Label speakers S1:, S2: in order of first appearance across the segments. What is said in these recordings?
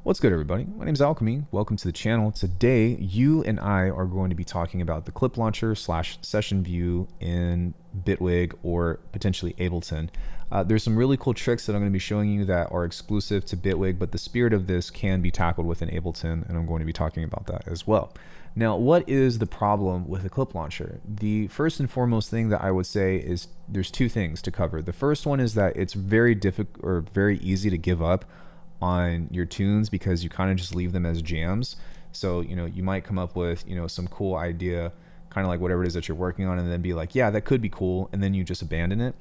S1: What's good, everybody? My name is Alckemy. Welcome to the channel. Today, you and I are going to be talking about the clip launcher / session view in Bitwig or potentially Ableton. There's some really cool tricks that I'm going to be showing you that are exclusive to Bitwig, but the spirit of this can be tackled within Ableton, and I'm going to be talking about that as well. Now, what is the problem with a clip launcher? The first and foremost thing that I would say is there's two things to cover. The first one is that it's very difficult or very easy to give up on your tunes because you kind of just leave them as jams. So, you might come up with, some cool idea, kind of like whatever it is that you're working on, and then be like, yeah, that could be cool. And then you just abandon it.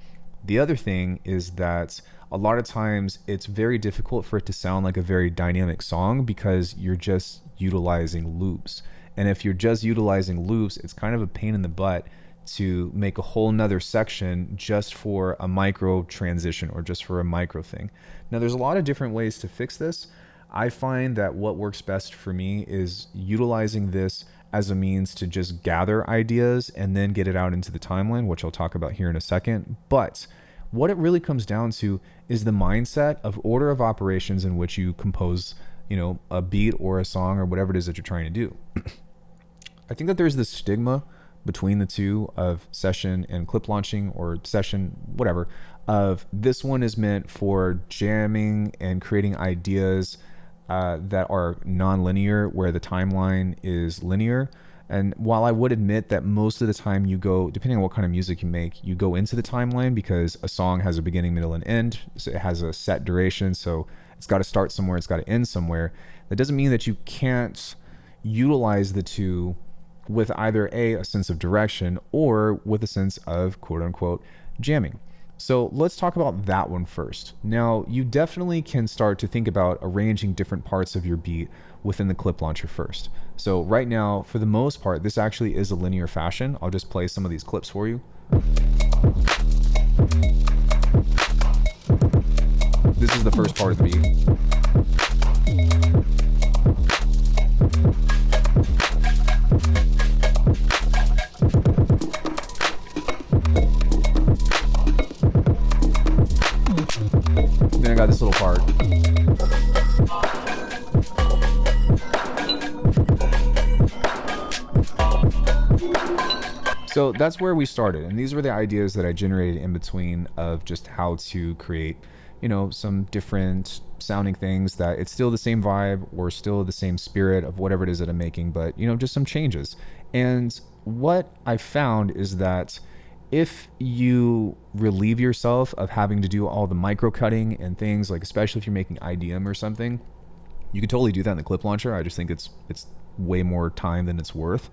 S1: The other thing is that a lot of times it's very difficult for it to sound like a very dynamic song because you're just utilizing loops. And if you're just utilizing loops, it's kind of a pain in the butt to make a whole nother section just for a micro transition or just for a micro thing. Now, there's a lot of different ways to fix this. I find that what works best for me is utilizing this as a means to just gather ideas and then get it out into the timeline, which I'll talk about here in a second. But what it really comes down to is the mindset of order of operations in which you compose, a beat or a song or whatever it is that you're trying to do. I think that there's this stigma between the two of session and clip launching, or session, whatever, of this one is meant for jamming and creating ideas that are non-linear, where the timeline is linear. And while I would admit that most of the time you go, depending on what kind of music you make, you go into the timeline because a song has a beginning, middle, and end. So it has a set duration. So it's got to start somewhere, it's got to end somewhere. That doesn't mean that you can't utilize the two with either a sense of direction or with a sense of quote unquote jamming. So let's talk about that one first. Now, you definitely can start to think about arranging different parts of your beat within the clip launcher first. So right now, for the most part, this actually is a linear fashion. I'll just play some of these clips for you. This is the first part of the beat. Then I got this little part. So that's where we started, and these were the ideas that I generated in between of just how to create, some different sounding things that it's still the same vibe or still the same spirit of whatever it is that I'm making, but just some changes. And what I found is that if you relieve yourself of having to do all the micro cutting and things, like especially if you're making IDM or something, you can totally do that in the clip launcher. I just think it's way more time than it's worth.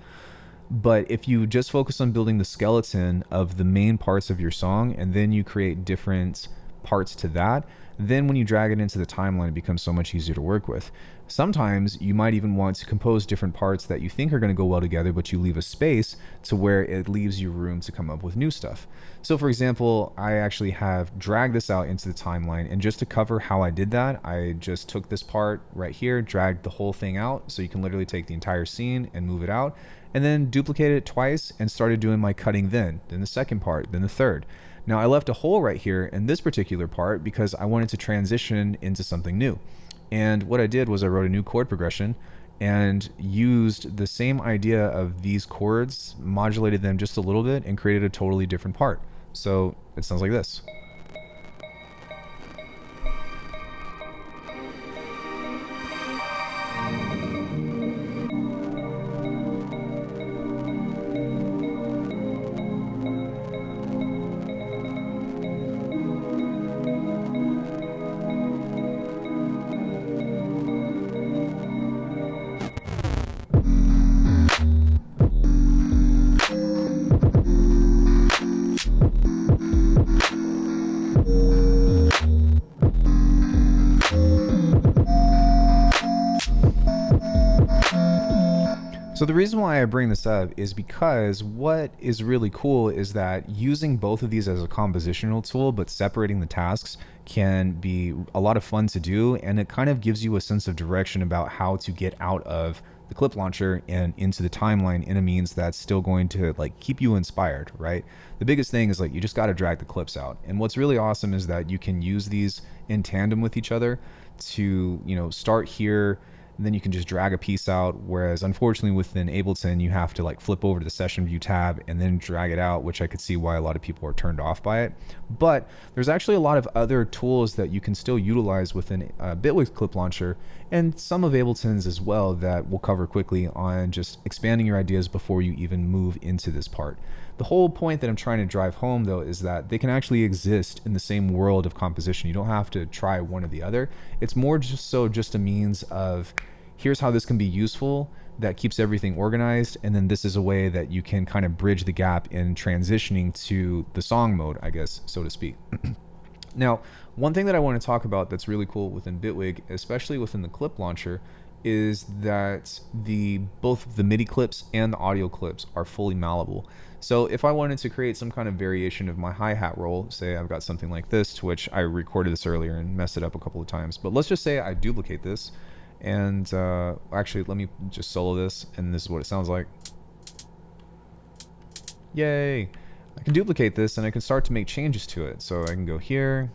S1: But if you just focus on building the skeleton of the main parts of your song, and then you create different parts to that, then when you drag it into the timeline, it becomes so much easier to work with. Sometimes you might even want to compose different parts that you think are going to go well together, but you leave a space to where it leaves you room to come up with new stuff. So for example, I actually have dragged this out into the timeline, and just to cover how I did that, I just took this part right here, dragged the whole thing out, so you can literally take the entire scene and move it out, and then duplicated it twice and started doing my cutting then the second part, then the third. Now I left a hole right here in this particular part because I wanted to transition into something new. And what I did was I wrote a new chord progression and used the same idea of these chords, modulated them just a little bit, and created a totally different part. So it sounds like this. So the reason why I bring this up is because what is really cool is that using both of these as a compositional tool, but separating the tasks, can be a lot of fun to do, and it kind of gives you a sense of direction about how to get out of the clip launcher and into the timeline in a means that's still going to keep you inspired, right? The biggest thing is you just got to drag the clips out. And what's really awesome is that you can use these in tandem with each other to, start here, and then you can just drag a piece out. Whereas unfortunately within Ableton, you have to like flip over to the session view tab and then drag it out, which I could see why a lot of people are turned off by it. But there's actually a lot of other tools that you can still utilize within Bitwig's clip launcher, and some of Ableton's as well, that we'll cover quickly on just expanding your ideas before you even move into this part. The whole point that I'm trying to drive home, though, is that they can actually exist in the same world of composition. You don't have to try one or the other. It's more just a means of, here's how this can be useful, that keeps everything organized, and then this is a way that you can kind of bridge the gap in transitioning to the song mode, I guess, so to speak. Now, one thing that I want to talk about that's really cool within Bitwig, especially within the clip launcher, is that both the MIDI clips and the audio clips are fully malleable. So if I wanted to create some kind of variation of my hi-hat roll, say I've got something like this, to which I recorded this earlier and messed it up a couple of times, but let's just say I duplicate this, and actually let me just solo this, and this is what it sounds like. Yay! I can duplicate this and I can start to make changes to it. So I can go here,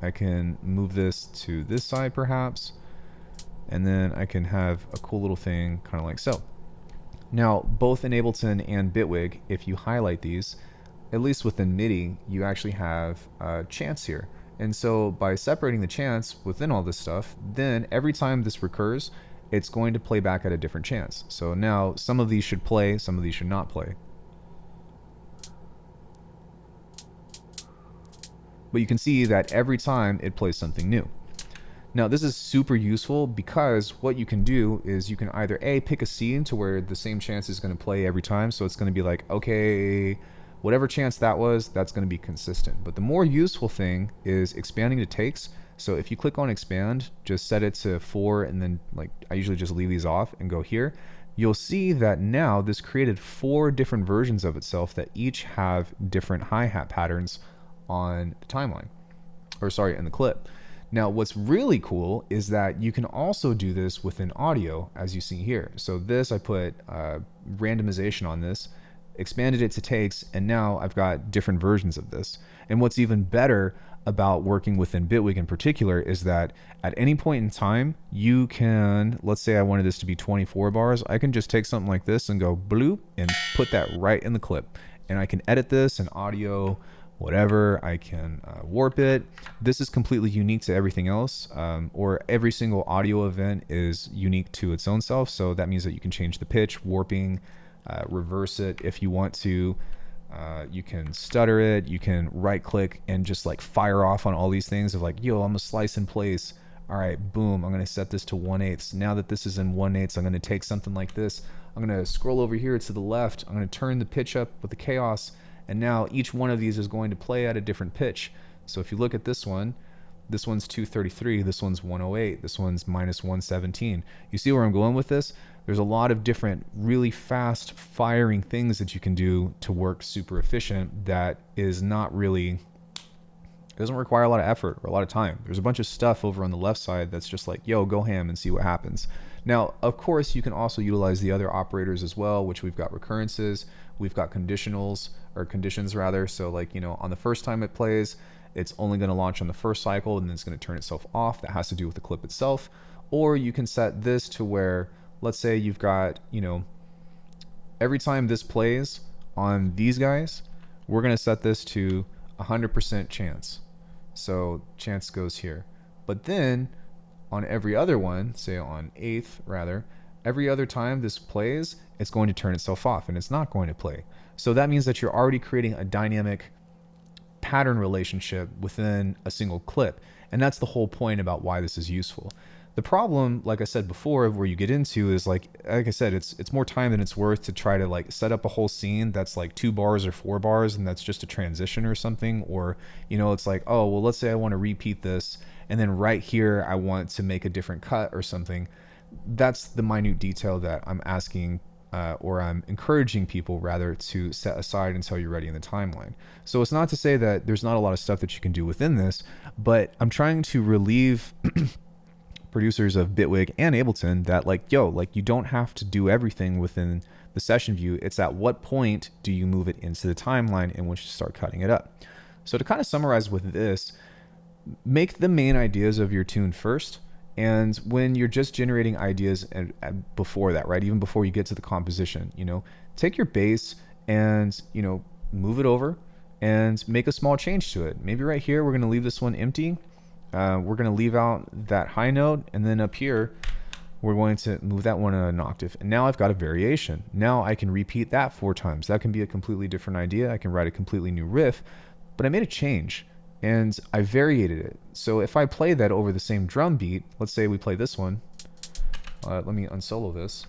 S1: I can move this to this side perhaps, and then I can have a cool little thing kind of like so. Now, both in Ableton and Bitwig, if you highlight these, at least within MIDI, you actually have chants here. And so by separating the chants within all this stuff, then every time this recurs, it's going to play back at a different chance. So now some of these should play, some of these should not play. But you can see that every time it plays something new. Now this is super useful because what you can do is you can either pick a scene to where the same chance is going to play every time, so it's going to be like, okay, whatever chance that was, that's going to be consistent. But the more useful thing is expanding the takes. So if you click on expand, just set it to 4, and then like I usually just leave these off and go here, you'll see that now this created 4 different versions of itself that each have different hi-hat patterns on the timeline, or sorry, in the clip. Now, what's really cool is that you can also do this within audio, as you see here. So this, I put randomization on this, expanded it to takes, and now I've got different versions of this. And what's even better about working within Bitwig in particular is that at any point in time, you can, let's say I wanted this to be 24 bars, I can just take something like this and go bloop and put that right in the clip. And I can edit this in audio, whatever, I can warp it. This is completely unique to everything else, or every single audio event is unique to its own self. So that means that you can change the pitch, warping, reverse it if you want to. You can stutter it, you can right click and just like fire off on all these things of like, yo, I'm gonna slice in place. All right, boom, I'm gonna set this to 1/8. Now that this is in 1/8, I'm gonna take something like this. I'm gonna scroll over here to the left. I'm gonna turn the pitch up with the chaos. And now each one of these is going to play at a different pitch. So if you look at this one's 233, this one's 108, this one's -117. You see where I'm going with this? There's a lot of different really fast firing things that you can do to work super efficient that is not really, it doesn't require a lot of effort or a lot of time. There's a bunch of stuff over on the left side that's just like, yo, go ham and see what happens. Now, of course, you can also utilize the other operators as well, which we've got recurrences, we've got conditionals, or conditions rather. So like, on the first time it plays, it's only going to launch on the first cycle and then it's going to turn itself off. That has to do with the clip itself. Or you can set this to where, let's say you've got, every time this plays on these guys, we're going to set this to 100% chance. So chance goes here. But then on every other one, say on 8th rather, every other time this plays, it's going to turn itself off and it's not going to play. So that means that you're already creating a dynamic pattern relationship within a single clip. And that's the whole point about why this is useful. The problem, like I said before, where you get into is like I said, it's more time than it's worth to try to like set up a whole scene that's like 2 bars or 4 bars and that's just a transition or something. Or, it's like, oh, well, let's say I want to repeat this and then right here I want to make a different cut or something. That's the minute detail that I'm asking or I'm encouraging people rather to set aside until you're ready in the timeline. So it's not to say that there's not a lot of stuff that you can do within this, but I'm trying to relieve producers of Bitwig and Ableton that like, yo, like you don't have to do everything within the session view. It's at what point do you move it into the timeline in which to start cutting it up. So to kind of summarize with this, make the main ideas of your tune first, And when you're just generating ideas and before that, right, even before you get to the composition, take your bass and, move it over and make a small change to it. Maybe right here, we're going to leave this one empty. We're going to leave out that high note. And then up here, we're going to move that one an octave. And now I've got a variation. Now I can repeat that 4 times. That can be a completely different idea. I can write a completely new riff, but I made a change and I variated it. So if I play that over the same drum beat, let's say we play this one. Let me unsolo this.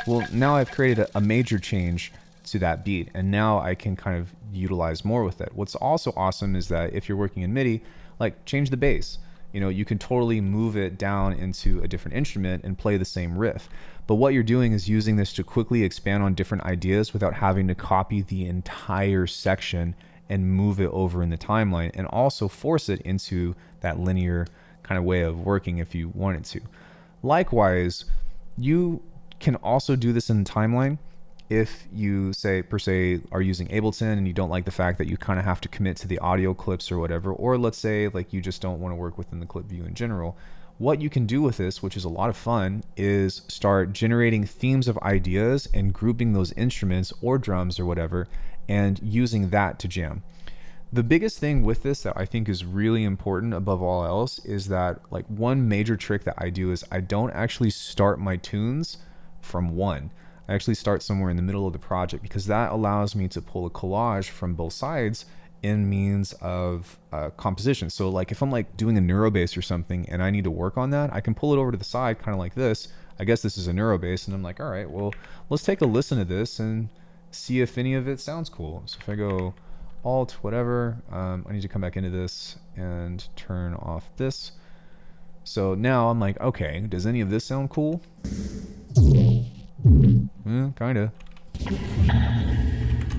S1: Well, now I've created a major change to that beat, and now I can kind of utilize more with it. What's also awesome is that if you're working in MIDI, like change the bass. You can totally move it down into a different instrument and play the same riff. But what you're doing is using this to quickly expand on different ideas without having to copy the entire section and move it over in the timeline, and also force it into that linear kind of way of working if you wanted to. Likewise, you can also do this in the timeline if you per se are using Ableton and you don't like the fact that you kind of have to commit to the audio clips or whatever, or let's say like you just don't want to work within the clip view in general. What you can do with this, which is a lot of fun, is start generating themes of ideas and grouping those instruments or drums or whatever and using that to jam. The biggest thing with this that I think is really important above all else is that like one major trick that I do is I don't actually start my tunes from 1. I actually start somewhere in the middle of the project, because that allows me to pull a collage from both sides in means of composition. So like if I'm like doing a neuro bass or something and I need to work on that, I can pull it over to the side kind of like this. I guess this is a neuro bass, and I'm like, all right, well, let's take a listen to this and see if any of it sounds cool. So if I go Alt, whatever, I need to come back into this and turn off this. So now I'm like, okay, does any of this sound cool? Kind of.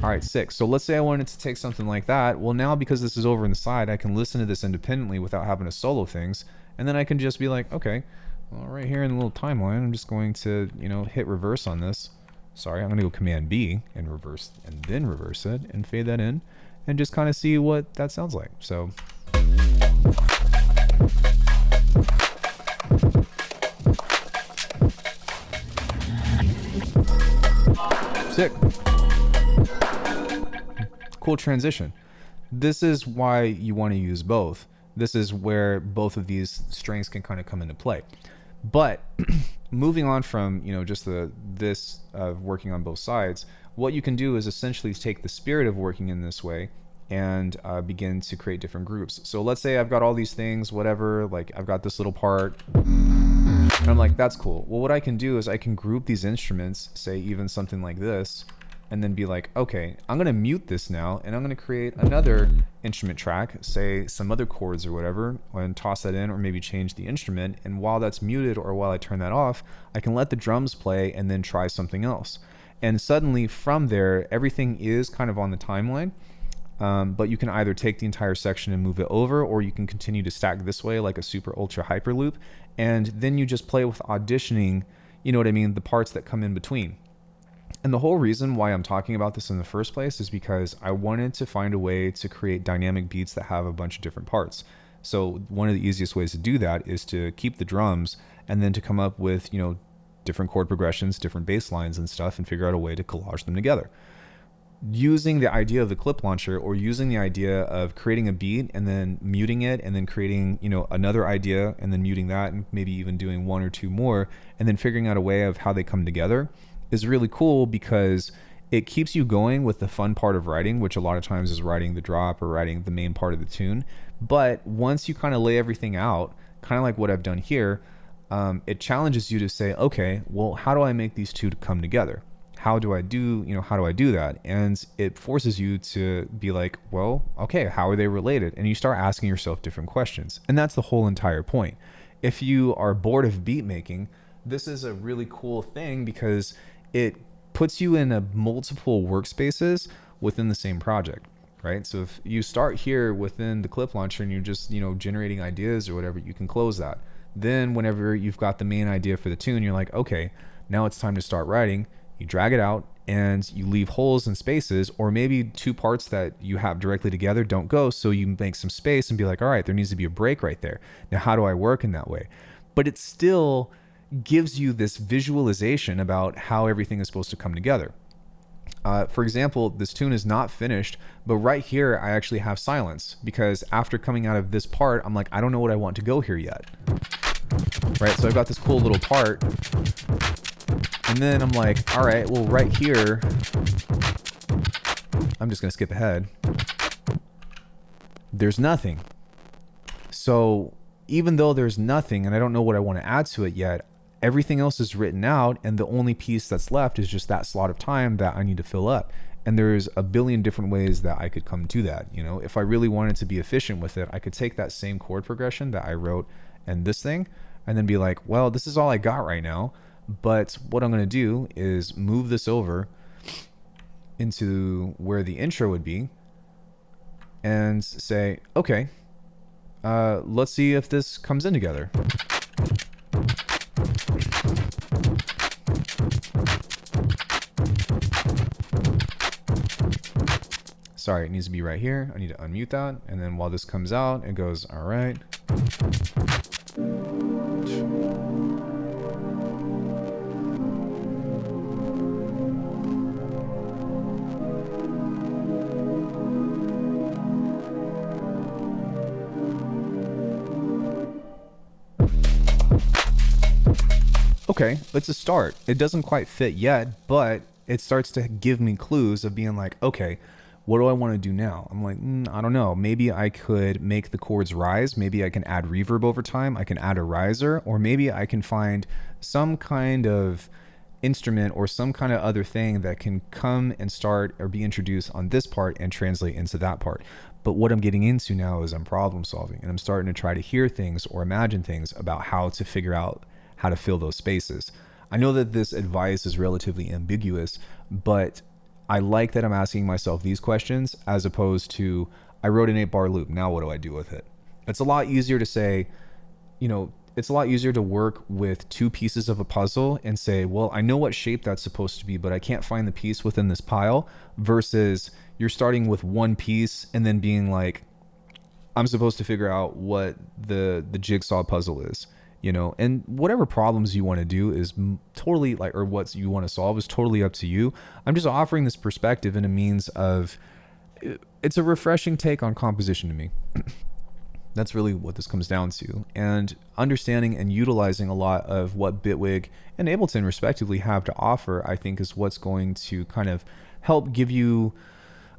S1: All right, 6. So let's say I wanted to take something like that. Well, now because this is over in the side, I can listen to this independently without having to solo things. And then I can just be like, okay, well, right here in the little timeline, I'm just going to, hit reverse on this. Sorry, I'm going to go Command B and reverse, and then reverse it and fade that in and just kind of see what that sounds like. So. Sick. Cool transition. This is why you want to use both. This is where both of these strings can kind of come into play. But moving on from just this working on both sides, what you can do is essentially take the spirit of working in this way and begin to create different groups. So let's say I've got all these things, whatever, like I've got this little part, and I'm like, that's cool. Well, what I can do is I can group these instruments, say even something like this, and then be like, okay, I'm going to mute this now, and I'm going to create another instrument track, say some other chords or whatever, and toss that in, or maybe change the instrument. And while that's muted or while I turn that off, I can let the drums play and then try something else. And suddenly from there, everything is kind of on the timeline. But you can either take the entire section and move it over, or you can continue to stack this way like a super ultra hyper loop. And then you just play with auditioning, the parts that come in between. And the whole reason why I'm talking about this in the first place is because I wanted to find a way to create dynamic beats that have a bunch of different parts. So one of the easiest ways to do that is to keep the drums and then to come up with, different chord progressions, different bass lines and stuff, and figure out a way to collage them together. Using the idea of the clip launcher, or using the idea of creating a beat and then muting it and then creating, another idea and then muting that and maybe even doing 1 or 2 more and then figuring out a way of how they come together is really cool, because it keeps you going with the fun part of writing, which a lot of times is writing the drop or writing the main part of the tune. But once you kind of lay everything out, kind of like what I've done here, it challenges you to say, okay, well, how do I make these two to come together? How do I do that? And it forces you to be like, well, okay, how are they related? And you start asking yourself different questions. And that's the whole entire point. If you are bored of beat making, this is a really cool thing, because it puts you in multiple workspaces within the same project. right? So if you start here within the clip launcher and you're just, generating ideas or whatever, you can close that. Then whenever you've got the main idea for the tune, you're like, okay, now it's time to start writing. You drag it out and you leave holes and spaces, or maybe two parts that you have directly together don't go. So you make some space and be like, all right, there needs to be a break right there. Now, how do I work in that way? But it still gives you this visualization about how everything is supposed to come together. For example, this tune is not finished, but right here, I actually have silence because after coming out of this part, I'm like, I don't know what I want to go here yet. Right? So I've got this cool little part. And then I'm like, all right, well, right here, I'm just going to skip ahead. There's nothing. So even though there's nothing and I don't know what I want to add to it yet, everything else is written out, and the only piece that's left is just that slot of time that I need to fill up. And there's a billion different ways that I could come to that. If I really wanted to be efficient with it, I could take that same chord progression that I wrote and this thing, and then be like, well, this is all I got right now. But what I'm going to do is move this over into where the intro would be and say, okay, let's see if this comes in together. Sorry, it needs to be right here. I need to unmute that. And then while this comes out, it goes, all right. Okay, it's a start. It doesn't quite fit yet, but it starts to give me clues of being like, okay, what do I want to do now? I'm like, I don't know. Maybe I could make the chords rise. Maybe I can add reverb over time. I can add a riser, or maybe I can find some kind of instrument or some kind of other thing that can come and start or be introduced on this part and translate into that part. But what I'm getting into now is I'm problem solving, and I'm starting to try to hear things or imagine things about how to figure out how to fill those spaces. I know that this advice is relatively ambiguous, but I like that I'm asking myself these questions as opposed to, I wrote an 8-bar loop, now what do I do with it? It's a lot easier to say, it's a lot easier to work with two pieces of a puzzle and say, well, I know what shape that's supposed to be, but I can't find the piece within this pile, versus you're starting with one piece and then being like, I'm supposed to figure out what the jigsaw puzzle is. And whatever problems you want to do is totally or what you want to solve is totally up to you. I'm just offering this perspective in a means of, it's a refreshing take on composition to me. That's really what this comes down to. And understanding and utilizing a lot of what Bitwig and Ableton respectively have to offer, I think is what's going to kind of help give you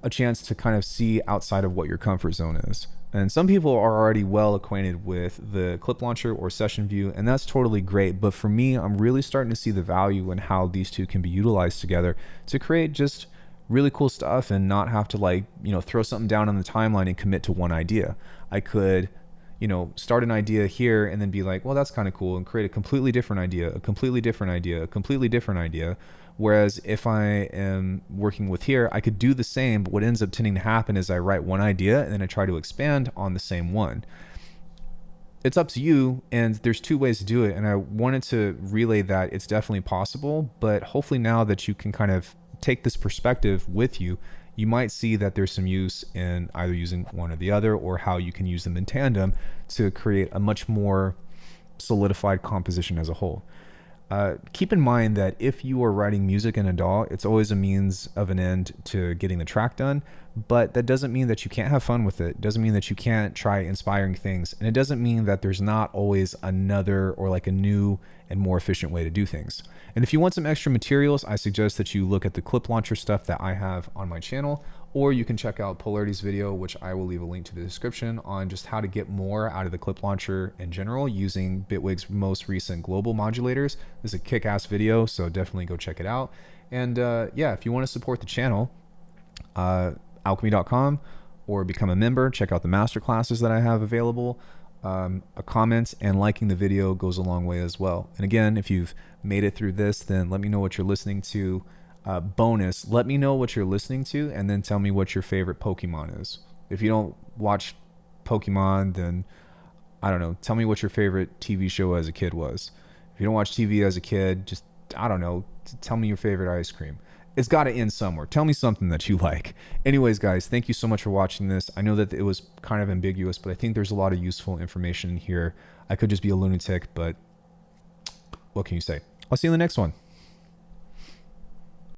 S1: a chance to kind of see outside of what your comfort zone is. And some people are already well acquainted with the clip launcher or session view, and that's totally great. But for me, I'm really starting to see the value in how these two can be utilized together to create just really cool stuff and not have to throw something down on the timeline and commit to one idea. I could, start an idea here and then be like, well, that's kind of cool, and create a completely different idea, a completely different idea, a completely different idea. Whereas if I am working with here, I could do the same, but what ends up tending to happen is I write one idea and then I try to expand on the same one. It's up to you, and there's two ways to do it. And I wanted to relay that it's definitely possible, but hopefully now that you can kind of take this perspective with you, you might see that there's some use in either using one or the other, or how you can use them in tandem to create a much more solidified composition as a whole. Keep in mind that if you are writing music in a DAW, it's always a means of an end to getting the track done, but that doesn't mean that you can't have fun with it. It doesn't mean that you can't try inspiring things, and it doesn't mean that there's not always another or a new and more efficient way to do things. And if you want some extra materials, I suggest that you look at the clip launcher stuff that I have on my channel, or you can check out Polarity's video, which I will leave a link to the description, on just how to get more out of the clip launcher in general using Bitwig's most recent global modulators. This is a kick-ass video, so definitely go check it out. And yeah, if you want to support the channel, Alckemy.com, or become a member, check out the masterclasses that I have available. A comment and liking the video goes a long way as well. And again, if you've made it through this, then let me know what you're listening to Bonus, let me know what you're listening to and then tell me what your favorite Pokemon is. If you don't watch Pokemon, then I don't know. Tell me what your favorite TV show as a kid was. If you don't watch TV as a kid, just, I don't know, tell me your favorite ice cream. It's got to end somewhere. Tell me something that you like. Anyways, guys, thank you so much for watching this. I know that it was kind of ambiguous, but I think there's a lot of useful information here. I could just be a lunatic, but what can you say? I'll see you in the next one.